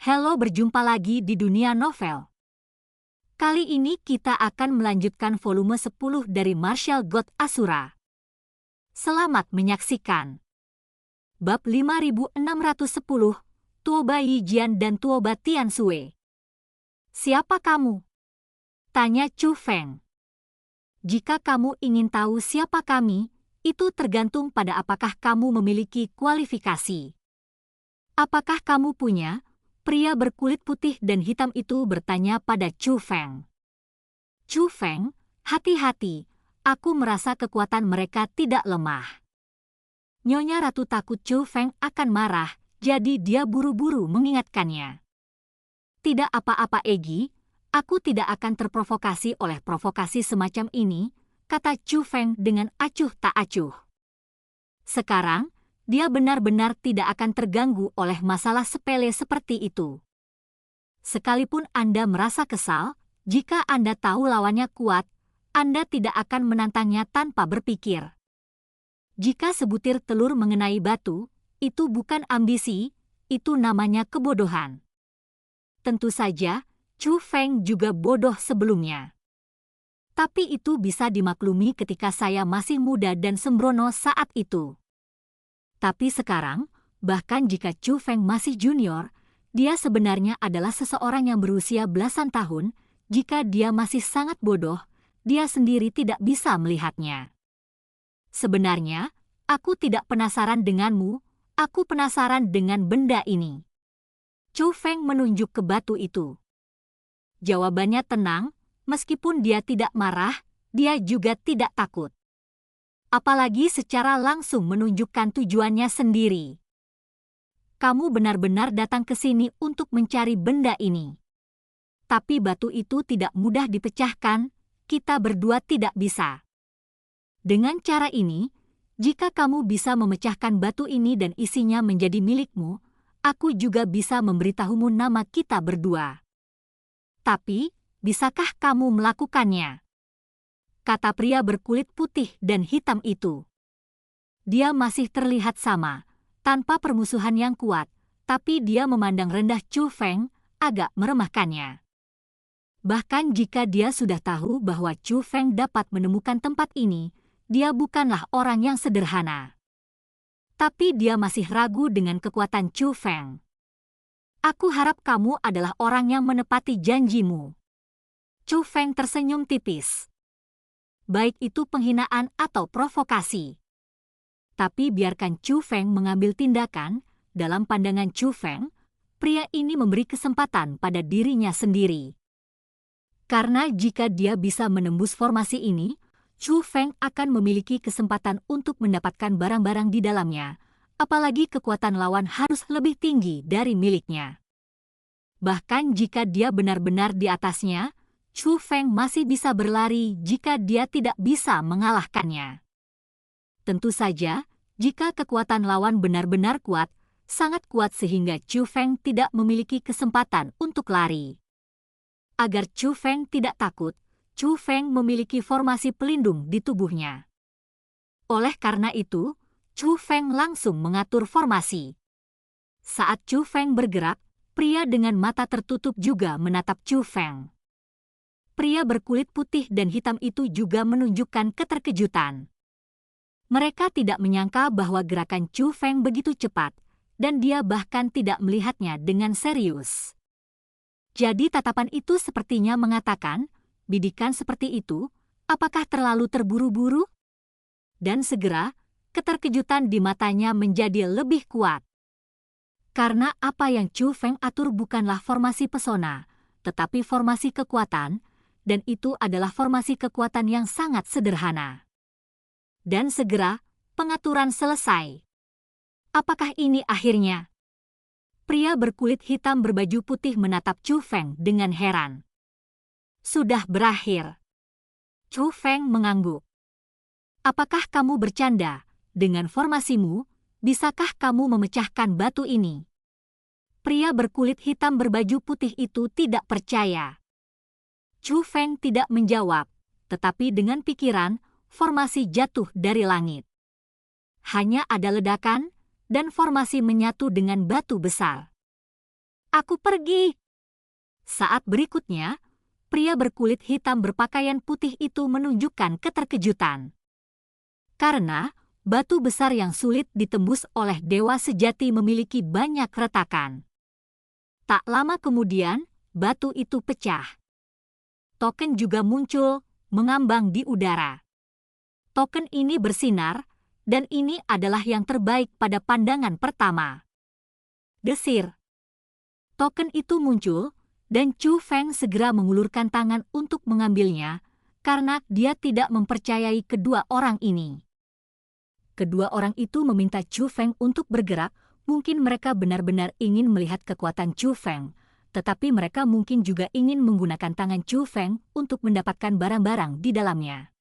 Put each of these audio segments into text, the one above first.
Halo, berjumpa lagi di dunia novel. Kali ini kita akan melanjutkan volume 10 dari Martial God Asura. Selamat menyaksikan. Bab 5610, Tuoba Yijian dan Tuoba Tiansue. Siapa kamu? Tanya Chu Feng. Jika kamu ingin tahu siapa kami, itu tergantung pada apakah kamu memiliki kualifikasi. Apakah kamu punya? Pria berkulit putih dan hitam itu bertanya pada Chu Feng. Chu Feng, hati-hati, aku merasa kekuatan mereka tidak lemah. Nyonya Ratu takut Chu Feng akan marah, jadi dia buru-buru mengingatkannya. Tidak apa-apa Egi, aku tidak akan terprovokasi oleh provokasi semacam ini, kata Chu Feng dengan acuh tak acuh. Sekarang, dia benar-benar tidak akan terganggu oleh masalah sepele seperti itu. Sekalipun Anda merasa kesal, jika Anda tahu lawannya kuat, Anda tidak akan menantangnya tanpa berpikir. Jika sebutir telur mengenai batu, itu bukan ambisi, itu namanya kebodohan. Tentu saja, Chu Feng juga bodoh sebelumnya. Tapi itu bisa dimaklumi ketika saya masih muda dan sembrono saat itu. Tapi sekarang, bahkan jika Chu Feng masih junior, dia sebenarnya adalah seseorang yang berusia belasan tahun. Jika dia masih sangat bodoh, dia sendiri tidak bisa melihatnya. Sebenarnya, aku tidak penasaran denganmu, aku penasaran dengan benda ini. Chu Feng menunjuk ke batu itu. Jawabannya tenang, meskipun dia tidak marah, dia juga tidak takut. Apalagi secara langsung menunjukkan tujuannya sendiri. Kamu benar-benar datang ke sini untuk mencari benda ini. Tapi batu itu tidak mudah dipecahkan, kita berdua tidak bisa. Dengan cara ini, jika kamu bisa memecahkan batu ini dan isinya menjadi milikmu, aku juga bisa memberitahumu nama kita berdua. Tapi, bisakah kamu melakukannya? Kata pria berkulit putih dan hitam itu. Dia masih terlihat sama, tanpa permusuhan yang kuat, tapi dia memandang rendah Chu Feng, agak meremehkannya. Bahkan jika dia sudah tahu bahwa Chu Feng dapat menemukan tempat ini, dia bukanlah orang yang sederhana. Tapi dia masih ragu dengan kekuatan Chu Feng. Aku harap kamu adalah orang yang menepati janjimu. Chu Feng tersenyum tipis. Baik itu penghinaan atau provokasi. Tapi biarkan Chu Feng mengambil tindakan, dalam pandangan Chu Feng, pria ini memberi kesempatan pada dirinya sendiri. Karena jika dia bisa menembus formasi ini, Chu Feng akan memiliki kesempatan untuk mendapatkan barang-barang di dalamnya, apalagi kekuatan lawan harus lebih tinggi dari miliknya. Bahkan jika dia benar-benar di atasnya, Chu Feng masih bisa berlari jika dia tidak bisa mengalahkannya. Tentu saja, jika kekuatan lawan benar-benar kuat, sangat kuat sehingga Chu Feng tidak memiliki kesempatan untuk lari. Agar Chu Feng tidak takut, Chu Feng memiliki formasi pelindung di tubuhnya. Oleh karena itu, Chu Feng langsung mengatur formasi. Saat Chu Feng bergerak, pria dengan mata tertutup juga menatap Chu Feng. Pria berkulit putih dan hitam itu juga menunjukkan keterkejutan. Mereka tidak menyangka bahwa gerakan Chu Feng begitu cepat, dan dia bahkan tidak melihatnya dengan serius. Jadi tatapan itu sepertinya mengatakan, bidikan seperti itu, apakah terlalu terburu-buru? Dan segera, keterkejutan di matanya menjadi lebih kuat. Karena apa yang Chu Feng atur bukanlah formasi pesona, tetapi formasi kekuatan, dan itu adalah formasi kekuatan yang sangat sederhana. Dan segera, pengaturan selesai. Apakah ini akhirnya? Pria berkulit hitam berbaju putih menatap Chu Feng dengan heran. Sudah berakhir. Chu Feng mengangguk. Apakah kamu bercanda? Dengan formasimu, bisakah kamu memecahkan batu ini? Pria berkulit hitam berbaju putih itu tidak percaya. Chu Feng tidak menjawab, tetapi dengan pikiran, formasi jatuh dari langit. Hanya ada ledakan, dan formasi menyatu dengan batu besar. Aku pergi. Saat berikutnya, pria berkulit hitam berpakaian putih itu menunjukkan keterkejutan. Karena batu besar yang sulit ditembus oleh dewa sejati memiliki banyak retakan. Tak lama kemudian, batu itu pecah. Token juga muncul, mengambang di udara. Token ini bersinar, dan ini adalah yang terbaik pada pandangan pertama. Desir. Token itu muncul, dan Chu Feng segera mengulurkan tangan untuk mengambilnya, karena dia tidak mempercayai kedua orang ini. Kedua orang itu meminta Chu Feng untuk bergerak, mungkin mereka benar-benar ingin melihat kekuatan Chu Feng, tetapi mereka mungkin juga ingin menggunakan tangan Chu Feng untuk mendapatkan barang-barang di dalamnya.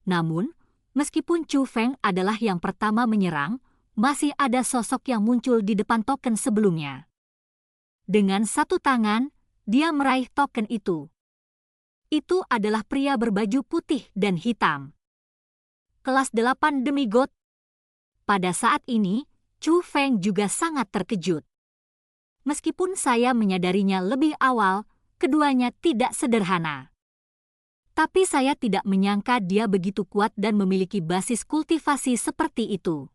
Namun, meskipun Chu Feng adalah yang pertama menyerang, masih ada sosok yang muncul di depan token sebelumnya. Dengan satu tangan, dia meraih token itu. Itu adalah pria berbaju putih dan hitam. Kelas 8 demigod. Pada saat ini, Chu Feng juga sangat terkejut. Meskipun saya menyadarinya lebih awal, keduanya tidak sederhana. Tapi saya tidak menyangka dia begitu kuat dan memiliki basis kultivasi seperti itu.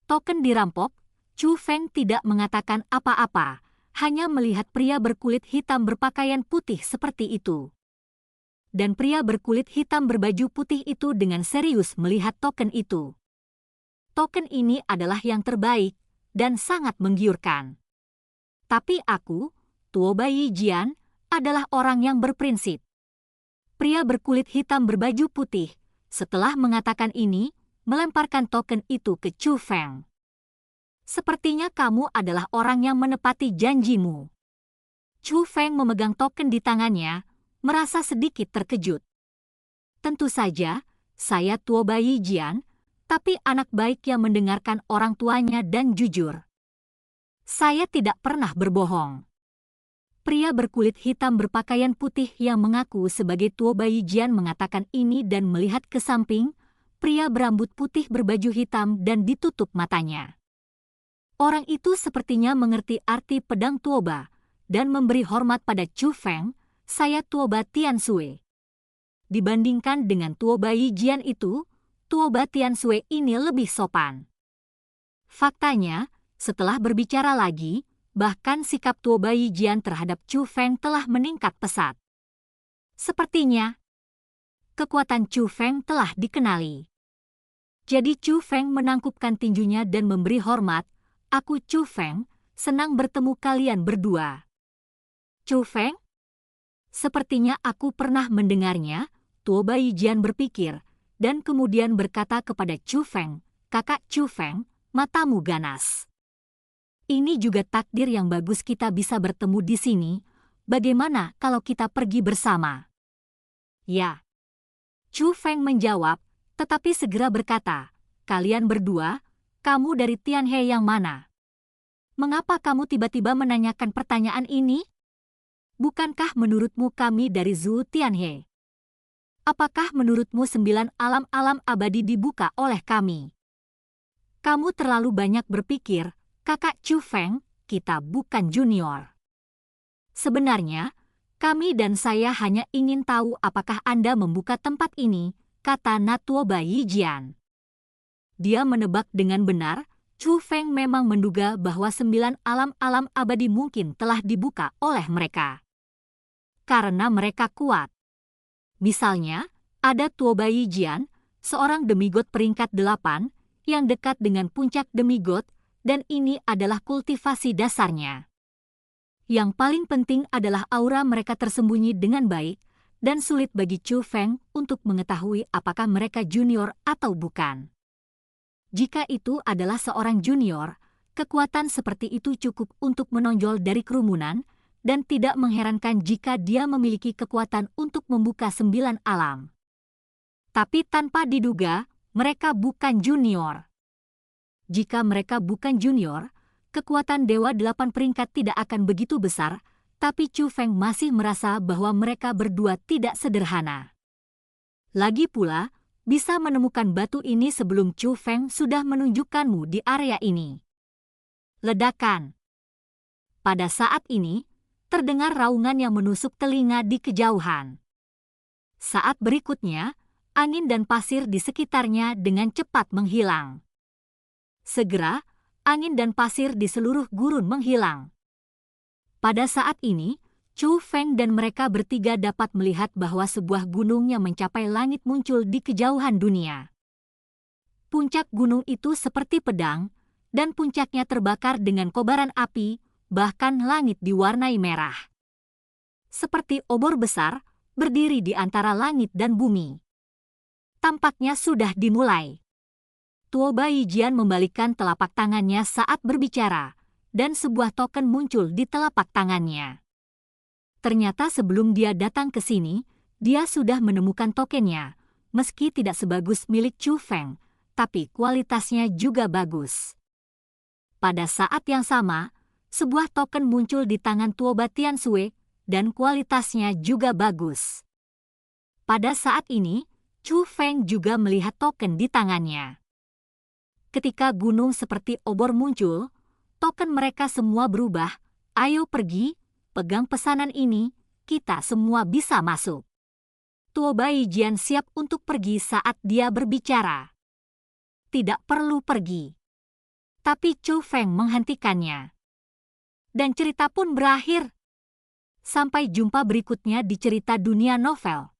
Token dirampok, Chu Feng tidak mengatakan apa-apa, hanya melihat pria berkulit hitam berpakaian putih seperti itu. Dan pria berkulit hitam berbaju putih itu dengan serius melihat token itu. Token ini adalah yang terbaik dan sangat menggiurkan. Tapi aku, Tuo Bai Jian, adalah orang yang berprinsip. Pria berkulit hitam berbaju putih, setelah mengatakan ini, melemparkan token itu ke Chu Feng. Sepertinya kamu adalah orang yang menepati janjimu. Chu Feng memegang token di tangannya, merasa sedikit terkejut. Tentu saja, saya Tuo Bai Jian, tapi anak baik yang mendengarkan orang tuanya dan jujur. Saya tidak pernah berbohong. Pria berkulit hitam berpakaian putih yang mengaku sebagai Tuo Bai Jian mengatakan ini dan melihat ke samping, pria berambut putih berbaju hitam dan ditutup matanya. Orang itu sepertinya mengerti arti pedang Tuoba dan memberi hormat pada Chu Feng, saya Tuoba Tiansui. Dibandingkan dengan Tuo Bai Jian itu, Tuoba Tiansui ini lebih sopan. Faktanya, setelah berbicara lagi, bahkan sikap Tuo Bai Jian terhadap Chu Feng telah meningkat pesat. Sepertinya, kekuatan Chu Feng telah dikenali. Jadi Chu Feng menangkupkan tinjunya dan memberi hormat, aku Chu Feng, senang bertemu kalian berdua. Chu Feng? Sepertinya aku pernah mendengarnya, Tuo Bai Jian berpikir, dan kemudian berkata kepada Chu Feng, kakak Chu Feng, matamu ganas. Ini juga takdir yang bagus kita bisa bertemu di sini, bagaimana kalau kita pergi bersama? Ya. Chu Feng menjawab, tetapi segera berkata, kalian berdua, kamu dari Tianhe yang mana? Mengapa kamu tiba-tiba menanyakan pertanyaan ini? Bukankah menurutmu kami dari Zhu Tianhe? Apakah menurutmu 9 alam-alam abadi dibuka oleh kami? Kamu terlalu banyak berpikir, kakak Chu Feng, kita bukan junior. Sebenarnya, kami dan saya hanya ingin tahu apakah Anda membuka tempat ini, kata Natuo Bai Jian. Dia menebak dengan benar, Chu Feng memang menduga bahwa 9 alam-alam abadi mungkin telah dibuka oleh mereka. Karena mereka kuat. Misalnya, ada Tuo Bai Jian, seorang demigod peringkat 8, yang dekat dengan puncak demigod, dan ini adalah kultivasi dasarnya. Yang paling penting adalah aura mereka tersembunyi dengan baik, dan sulit bagi Chu Feng untuk mengetahui apakah mereka junior atau bukan. Jika itu adalah seorang junior, kekuatan seperti itu cukup untuk menonjol dari kerumunan, dan tidak mengherankan jika dia memiliki kekuatan untuk membuka 9 alam. Tapi tanpa diduga, mereka bukan junior. Jika mereka bukan junior, kekuatan Dewa 8 peringkat tidak akan begitu besar, tapi Chu Feng masih merasa bahwa mereka berdua tidak sederhana. Lagi pula, bisa menemukan batu ini sebelum Chu Feng sudah menunjukkanmu di area ini. Ledakan. Pada saat ini, terdengar raungan yang menusuk telinga di kejauhan. Saat berikutnya, angin dan pasir di sekitarnya dengan cepat menghilang. Segera, angin dan pasir di seluruh gurun menghilang. Pada saat ini, Chu Feng dan mereka bertiga dapat melihat bahwa sebuah gunung yang mencapai langit muncul di kejauhan dunia. Puncak gunung itu seperti pedang, dan puncaknya terbakar dengan kobaran api, bahkan langit diwarnai merah. Seperti obor besar, berdiri di antara langit dan bumi. Tampaknya sudah dimulai. Tuo Bai Jian membalikkan telapak tangannya saat berbicara, dan sebuah token muncul di telapak tangannya. Ternyata sebelum dia datang ke sini, dia sudah menemukan tokennya, meski tidak sebagus milik Chu Feng, tapi kualitasnya juga bagus. Pada saat yang sama, sebuah token muncul di tangan Tuo Batian Sue, dan kualitasnya juga bagus. Pada saat ini, Chu Feng juga melihat token di tangannya. Ketika gunung seperti obor muncul, token mereka semua berubah. Ayo pergi, pegang pesanan ini, kita semua bisa masuk. Tuo Bai Jian siap untuk pergi saat dia berbicara. Tidak perlu pergi. Tapi Chu Feng menghentikannya. Dan cerita pun berakhir. Sampai jumpa berikutnya di cerita dunia novel.